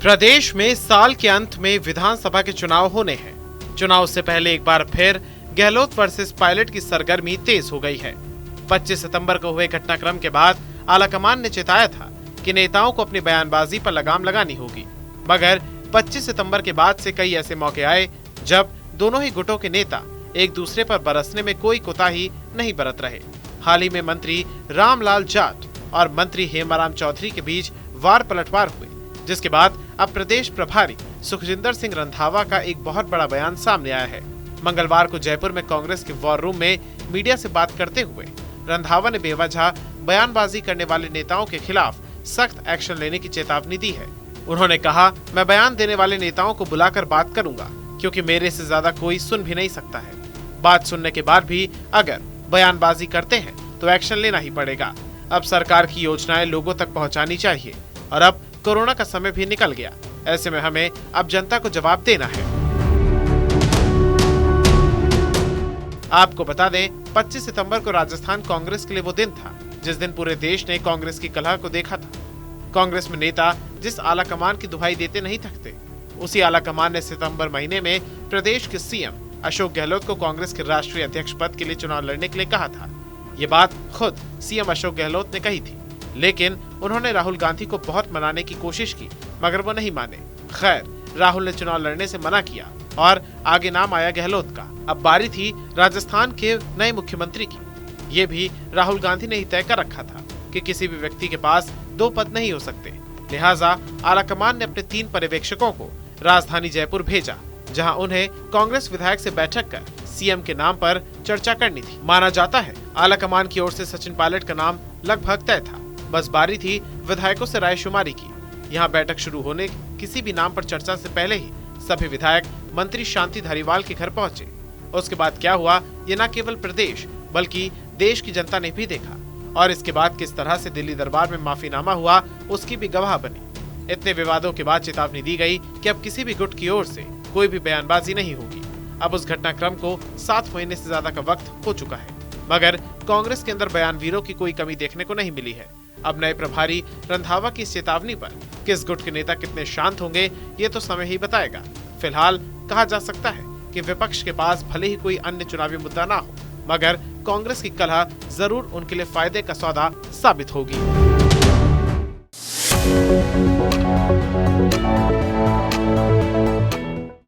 प्रदेश में साल के अंत में विधानसभा के चुनाव होने हैं। चुनाव से पहले एक बार फिर गहलोत वर्सेस पायलट की सरगर्मी तेज हो गई है। 25 सितंबर को हुए घटनाक्रम के बाद आलाकमान ने चेताया था कि नेताओं को अपनी बयानबाजी पर लगाम लगानी होगी, मगर 25 सितंबर के बाद से कई ऐसे मौके आए जब दोनों ही गुटों के नेता एक दूसरे पर बरसने में कोई कोताही नहीं बरत रहे। हाल ही में मंत्री रामलाल जाट और मंत्री हेमाराम चौधरी के बीच वार पलटवार हुए, जिसके बाद अब प्रदेश प्रभारी सुखजिंदर सिंह रंधावा का एक बहुत बड़ा बयान सामने आया है। मंगलवार को जयपुर में कांग्रेस के वॉर रूम में मीडिया से बात करते हुए रंधावा ने बेवजह बयानबाजी करने वाले नेताओं के खिलाफ सख्त एक्शन लेने की चेतावनी दी है। उन्होंने कहा, मैं बयान देने वाले नेताओं को बुलाकर बात करूंगा, क्योंकि मेरे से ज्यादा कोई सुन भी नहीं सकता है। बात सुनने के बाद भी अगर बयानबाजी करते हैं तो एक्शन लेना ही पड़ेगा। अब सरकार की योजनाएं लोगों तक पहुंचानी चाहिए और अब कोरोना का समय भी निकल गया। ऐसे में हमें अब जनता को जवाब देना है। आपको बता दें, 25 सितंबर को राजस्थान कांग्रेस के लिए वो दिन था जिस दिन पूरे देश ने कांग्रेस की कलह को देखा था। कांग्रेस में नेता जिस आलाकमान की दुहाई देते नहीं थकते, उसी आलाकमान ने सितंबर महीने में प्रदेश के सीएम अशोक गहलोत को कांग्रेस के राष्ट्रीय अध्यक्ष पद के लिए चुनाव लड़ने के लिए कहा था। ये बात खुद सीएम अशोक गहलोत ने कही थी, लेकिन उन्होंने राहुल गांधी को बहुत मनाने की कोशिश की, मगर वो नहीं माने। खैर, राहुल ने चुनाव लड़ने से मना किया और आगे नाम आया गहलोत का। अब बारी थी राजस्थान के नए मुख्यमंत्री की। ये भी राहुल गांधी ने ही तय कर रखा था कि किसी भी व्यक्ति के पास 2 पद नहीं हो सकते। लिहाजा आलाकमान ने अपने 3 पर्यवेक्षकों को राजधानी जयपुर भेजा, जहां उन्हें कांग्रेस विधायक से बैठक कर सीएम के नाम पर चर्चा करनी थी। माना जाता है आलाकमान की ओर से सचिन पायलट का नाम लगभग तय था। बस बारी थी विधायकों से रायशुमारी की। यहाँ बैठक शुरू होने किसी भी नाम पर चर्चा से पहले ही सभी विधायक मंत्री शांति धारीवाल के घर पहुंचे। उसके बाद क्या हुआ, ये न केवल प्रदेश बल्कि देश की जनता ने भी देखा, और इसके बाद किस तरह से दिल्ली दरबार में माफीनामा हुआ उसकी भी गवाह बनी। इतने विवादों के बाद चेतावनी दी गई कि अब किसी भी गुट की ओर से कोई भी बयानबाजी नहीं होगी। अब उस घटनाक्रम को 7 महीने से ज्यादा का वक्त हो चुका है, मगर कांग्रेस के अंदर बयानवीरों की कोई कमी देखने को नहीं मिली है। अब नए प्रभारी रंधावा की इस चेतावनी पर किस गुट के नेता कितने शांत होंगे, ये तो समय ही बताएगा। फिलहाल कहा जा सकता है कि विपक्ष के पास भले ही कोई अन्य चुनावी मुद्दा ना हो, मगर कांग्रेस की कलह जरूर उनके लिए फायदे का सौदा साबित होगी।